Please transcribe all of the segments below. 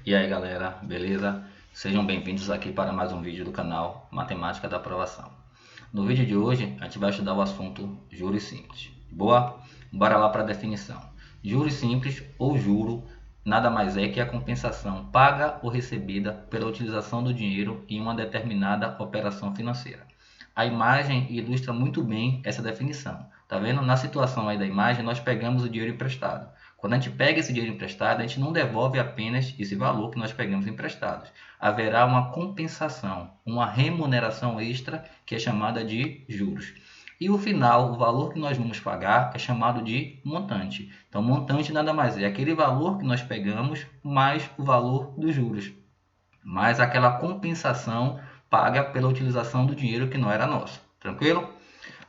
E aí galera, beleza? Sejam bem-vindos aqui para mais um vídeo do canal Matemática da Aprovação. No vídeo de hoje a gente vai estudar o assunto juros simples. Boa? Bora lá para a definição. Juros simples ou juro nada mais é que a compensação paga ou recebida pela utilização do dinheiro em uma determinada operação financeira. A imagem ilustra muito bem essa definição. Tá vendo? Na situação aí da imagem, nós pegamos o dinheiro emprestado. Quando a gente pega esse dinheiro emprestado, a gente não devolve apenas esse valor que nós pegamos emprestados. Haverá uma compensação, uma remuneração extra, que é chamada de juros. E o final, o valor que nós vamos pagar, é chamado de montante. Então, montante nada mais é aquele valor que nós pegamos mais o valor dos juros, mais aquela compensação paga pela utilização do dinheiro que não era nosso. Tranquilo?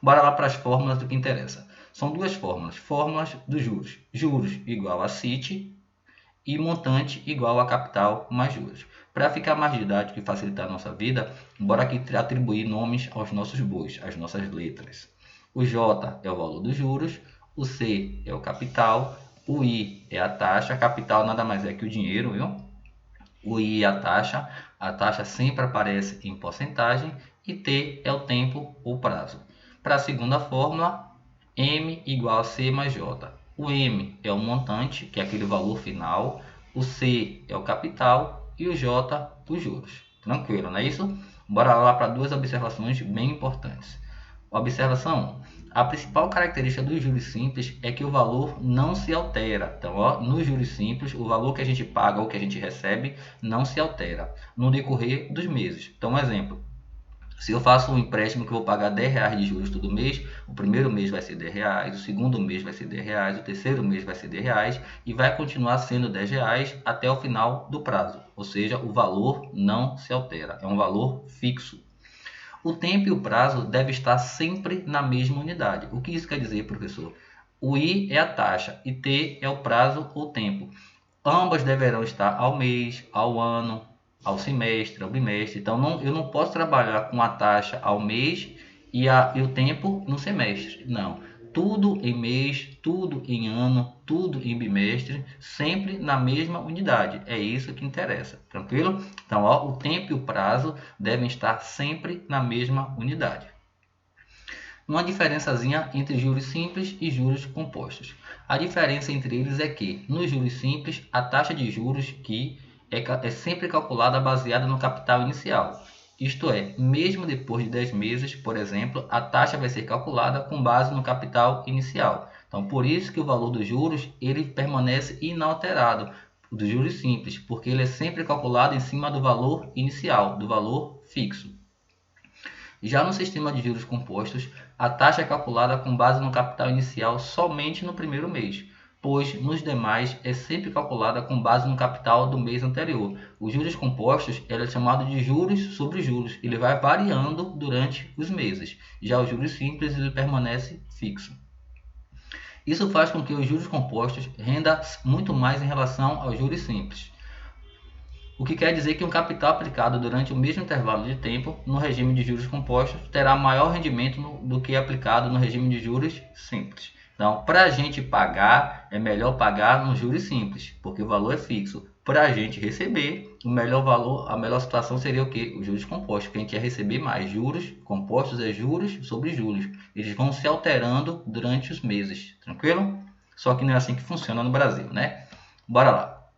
Bora lá para as fórmulas do que interessa. São duas fórmulas. Fórmulas dos juros. Juros igual a CIT e montante igual a capital mais juros. Para ficar mais didático e facilitar a nossa vida, bora aqui atribuir nomes aos nossos bois, às nossas letras. O J é o valor dos juros, o C é o capital, o I é a taxa, capital nada mais é que o dinheiro, viu? O I é a taxa sempre aparece em porcentagem e T é o tempo ou prazo. Para a segunda fórmula, M igual a C mais J. O M é o montante, que é aquele valor final, o C é o capital e o J os juros. Tranquilo, não é isso? Bora lá para duas observações bem importantes. Observação 1. A principal característica dos juros simples é que o valor não se altera. Então, nos juros simples, o valor que a gente paga ou que a gente recebe não se altera no decorrer dos meses. Então, um exemplo. Se eu faço um empréstimo que eu vou pagar R$10 de juros todo mês, o primeiro mês vai ser R$10, o segundo mês vai ser R$10, o terceiro mês vai ser R$10 e vai continuar sendo R$10 até o final do prazo. Ou seja, o valor não se altera, é um valor fixo. O tempo e o prazo devem estar sempre na mesma unidade. O que isso quer dizer, professor? O I é a taxa e T é o prazo ou tempo. Ambas deverão estar ao mês, ao ano, ao semestre, ao bimestre. Então, eu não posso trabalhar com a taxa ao mês e o tempo no semestre. Não. Tudo em mês, tudo em ano, tudo em bimestre, sempre na mesma unidade. É isso que interessa. Tranquilo? Então, o tempo e o prazo devem estar sempre na mesma unidade. Uma diferençazinha entre juros simples e juros compostos. A diferença entre eles é que, nos juros simples, a taxa de juros que é sempre calculada baseada no capital inicial. Isto é, mesmo depois de 10 meses, por exemplo, a taxa vai ser calculada com base no capital inicial. Então, por isso que o valor dos juros ele permanece inalterado, dos juros simples, porque ele é sempre calculado em cima do valor inicial, do valor fixo. Já no sistema de juros compostos, a taxa é calculada com base no capital inicial somente no primeiro mês, pois nos demais é sempre calculada com base no capital do mês anterior. Os juros compostos é chamado de juros sobre juros, ele vai variando durante os meses. Já os juros simples ele permanece fixo. Isso faz com que os juros compostos rendam muito mais em relação aos juros simples. O que quer dizer que um capital aplicado durante o mesmo intervalo de tempo no regime de juros compostos terá maior rendimento do que aplicado no regime de juros simples. Então, para a gente pagar, é melhor pagar nos juros simples, porque o valor é fixo. Para a gente receber, o melhor valor, a melhor situação seria o quê? Os juros compostos, porque a gente ia receber mais. Juros compostos é juros sobre juros. Eles vão se alterando durante os meses, tranquilo? Só que não é assim que funciona no Brasil, né? Bora lá.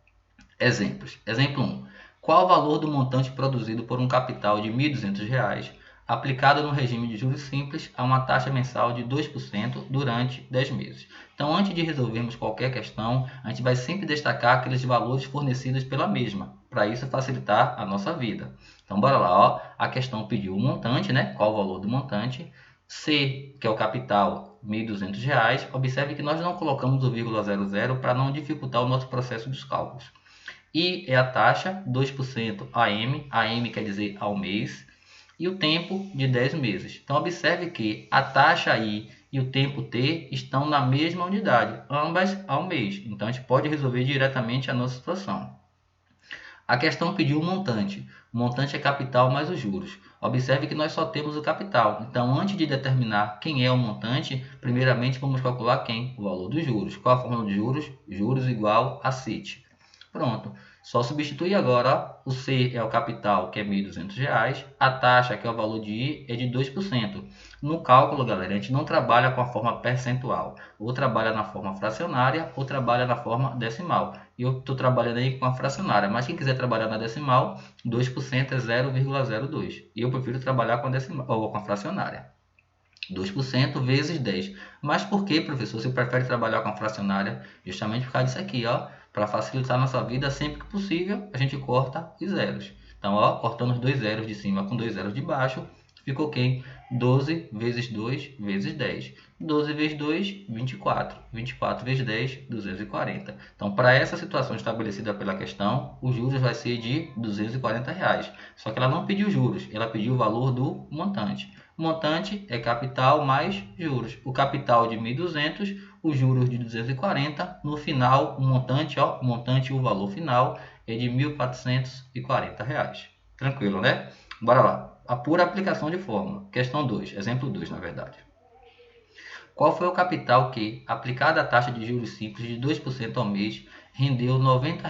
Exemplos. Exemplo 1. Qual o valor do montante produzido por um capital de R$ 1.200 aplicado no regime de juros simples a uma taxa mensal de 2% durante 10 meses? Então, antes de resolvermos qualquer questão, a gente vai sempre destacar aqueles valores fornecidos pela mesma, para isso facilitar a nossa vida. Então, bora lá. A questão pediu o montante, né? Qual o valor do montante? C, que é o capital, R$ 1.200. Observe que nós não colocamos o vírgula 00 para não dificultar o nosso processo dos cálculos. I é a taxa, 2% AM quer dizer ao mês, e o tempo de 10 meses. Então, observe que a taxa I e o tempo T estão na mesma unidade, ambas ao mês. Então, a gente pode resolver diretamente a nossa situação. A questão pediu o montante. O montante é capital mais os juros. Observe que nós só temos o capital. Então, antes de determinar quem é o montante, primeiramente vamos calcular quem? O valor dos juros. Qual a fórmula de juros? Juros igual a CIT. Pronto, só substituir agora, ó, o C é o capital, que é R$ 1.200, a taxa, que é o valor de I, é de 2%. No cálculo, galera, a gente não trabalha com a forma percentual, ou trabalha na forma fracionária, ou trabalha na forma decimal. E eu estou trabalhando aí com a fracionária, mas quem quiser trabalhar na decimal, 2% é 0,02. E eu prefiro trabalhar com a decimal, ou com a fracionária. 2% vezes 10. Mas por que, professor, você prefere trabalhar com a fracionária? Justamente por causa disso aqui, ó. Para facilitar a nossa vida, sempre que possível, a gente corta os zeros. Então, ó, cortando os dois zeros de cima com dois zeros de baixo, ficou quem? 12 vezes 2 vezes 10. 12 vezes 2, 24. 24 vezes 10, 240. Então, para essa situação estabelecida pela questão, os juros vai ser de R$ 240. Só que ela não pediu juros, ela pediu o valor do montante. O montante é capital mais juros. O capital de 1.200, os juros de 240. No final, o montante, ó, o montante, o valor final é de R$ 1.440. Tranquilo, né? Bora lá. A pura aplicação de fórmula. Questão 2, exemplo 2, na verdade. Qual foi o capital que, aplicada a taxa de juros simples de 2% ao mês, rendeu R$ 90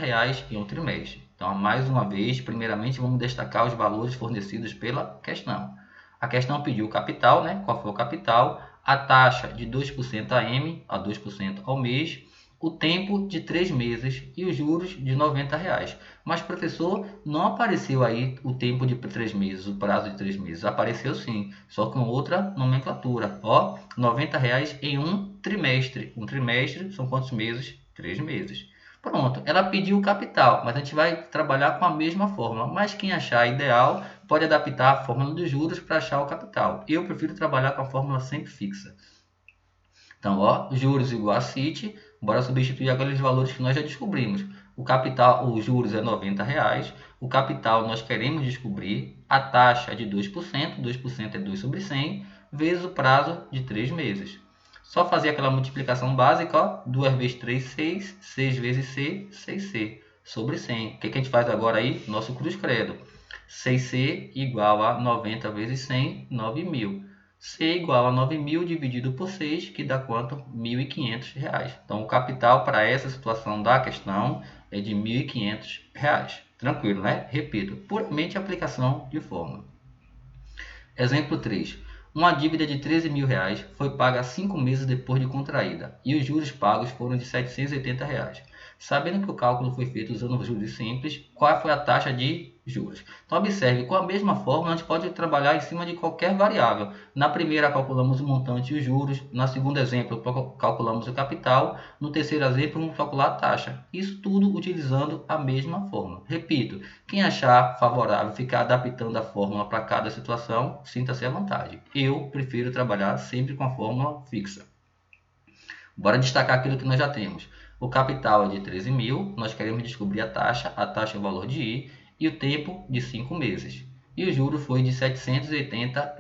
em um trimestre? Então, mais uma vez, primeiramente, vamos destacar os valores fornecidos pela questão. A questão pediu o capital, né? Qual foi o capital? A taxa de 2% AM, a 2% ao mês, o tempo de 3 meses e os juros de R$ 90. Mas, professor, não apareceu aí o tempo de 3 meses, o prazo de 3 meses. Apareceu sim, só com outra nomenclatura. Ó, R$ 90 em um trimestre. Um trimestre são quantos meses? 3 meses. Pronto, ela pediu o capital, mas a gente vai trabalhar com a mesma fórmula. Mas quem achar ideal pode adaptar a fórmula dos juros para achar o capital. Eu prefiro trabalhar com a fórmula sempre fixa. Então, ó, juros igual a CIT, bora substituir aqueles valores que nós já descobrimos. O capital, os juros é R$ 90, o capital nós queremos descobrir, a taxa é de 2%, 2% é 2 sobre 100, vezes o prazo de 3 meses. Só fazer aquela multiplicação básica, ó, 2 vezes 3, 6, 6 vezes C, 6C, sobre 100. O que a gente faz agora aí? Nosso cruz credo. 6C igual a 90 vezes 100, 9.000. C igual a 9.000 dividido por 6, que dá quanto? R$ 1.500. Então, o capital para essa situação da questão é de R$ 1.500. Tranquilo, né? Repito, puramente aplicação de fórmula. Exemplo 3. Uma dívida de R$ 13.000 foi paga 5 meses depois de contraída e os juros pagos foram de R$ 780. Sabendo que o cálculo foi feito usando os juros simples, qual foi a taxa de juros? Então, observe, com a mesma fórmula, a gente pode trabalhar em cima de qualquer variável. Na primeira, calculamos o montante e os juros. Na segundo exemplo, calculamos o capital. No terceiro exemplo, vamos calcular a taxa. Isso tudo utilizando a mesma fórmula. Repito, quem achar favorável ficar adaptando a fórmula para cada situação, sinta-se à vontade. Eu prefiro trabalhar sempre com a fórmula fixa. Bora destacar aquilo que nós já temos. O capital é de 13.000, nós queremos descobrir a taxa é o valor de I, e o tempo de 5 meses. E o juro foi de R$ 780.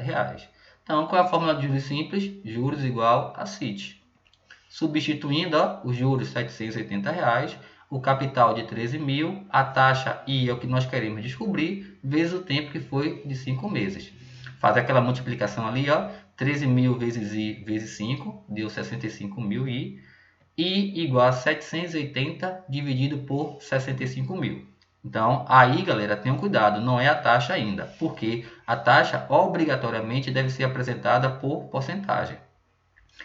Então, qual é a fórmula de juros simples? Juros igual a CIT. Substituindo, ó, os juros R$ 780, o capital de 13.000, a taxa I é o que nós queremos descobrir, vezes o tempo que foi de 5 meses. Faz aquela multiplicação ali, ó, 13.000 vezes I vezes 5, deu 65.000 I. I igual a 780 dividido por 65.000. Então, aí, galera, tenham cuidado, não é a taxa ainda, porque a taxa obrigatoriamente deve ser apresentada por porcentagem.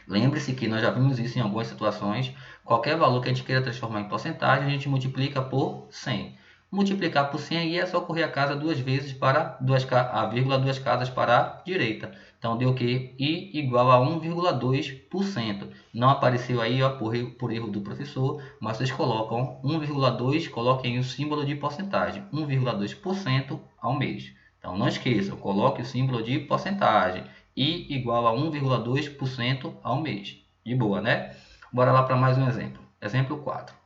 Lembre-se que nós já vimos isso em algumas situações, qualquer valor que a gente queira transformar em porcentagem, a gente multiplica por 100. Multiplicar por 100 aí é só correr a casa duas vezes para a vírgula duas casas para a direita. Então deu o que? I igual a 1,2%. Não apareceu aí, ó, por erro do professor, mas vocês colocam 1,2, coloquem o símbolo de porcentagem, 1,2% ao mês. Então não esqueçam, coloque o símbolo de porcentagem. I igual a 1,2% ao mês. De boa, né? Bora lá para mais um exemplo. Exemplo 4.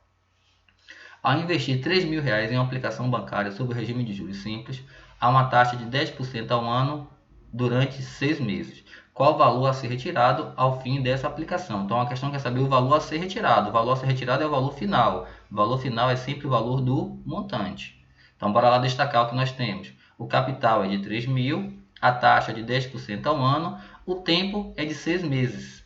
Ao investir R$ 3.000 em uma aplicação bancária sob o regime de juros simples, há uma taxa de 10% ao ano durante 6 meses. Qual o valor a ser retirado ao fim dessa aplicação? Então, a questão quer saber o valor a ser retirado. O valor a ser retirado é o valor final. O valor final é sempre o valor do montante. Então, bora lá destacar o que nós temos. O capital é de 3.000, a taxa é de 10% ao ano, o tempo é de 6 meses.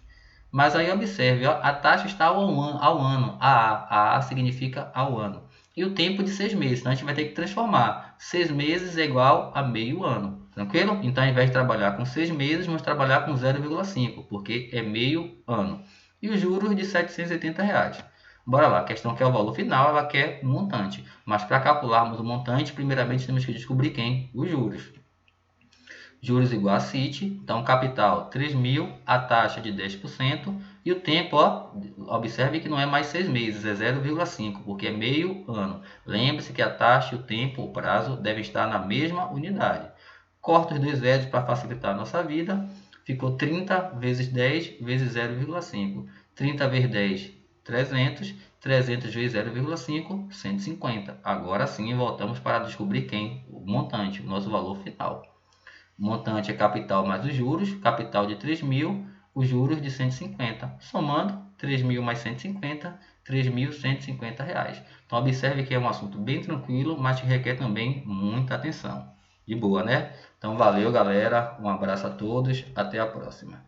Mas aí observe, ó, a taxa está ao ano, a significa ao ano. E o tempo de 6 meses, então a gente vai ter que transformar. 6 meses é igual a meio ano, tranquilo? Então ao invés de trabalhar com 6 meses, vamos trabalhar com 0,5, porque é meio ano. E os juros de R$ 780 reais. Bora lá, a questão que é o valor final, ela quer um montante. Mas para calcularmos o montante, primeiramente temos que descobrir quem? Os juros. Juros igual a CIT, então capital 3.000, a taxa de 10% e o tempo, ó, observe que não é mais 6 meses, é 0,5, porque é meio ano. Lembre-se que a taxa, o tempo, o prazo devem estar na mesma unidade. Corta os dois zeros para facilitar a nossa vida, ficou 30 vezes 10 vezes 0,5. 30 vezes 10, 300, 300 vezes 0,5, 150. Agora sim voltamos para descobrir quem? O montante, o nosso valor final. O montante é capital mais os juros, capital de 3.000, os juros de 150. Somando 3.000 mais 150, 3.150 reais. Então observe que é um assunto bem tranquilo, mas que requer também muita atenção. De boa, né? Então valeu, galera. Um abraço a todos. Até a próxima.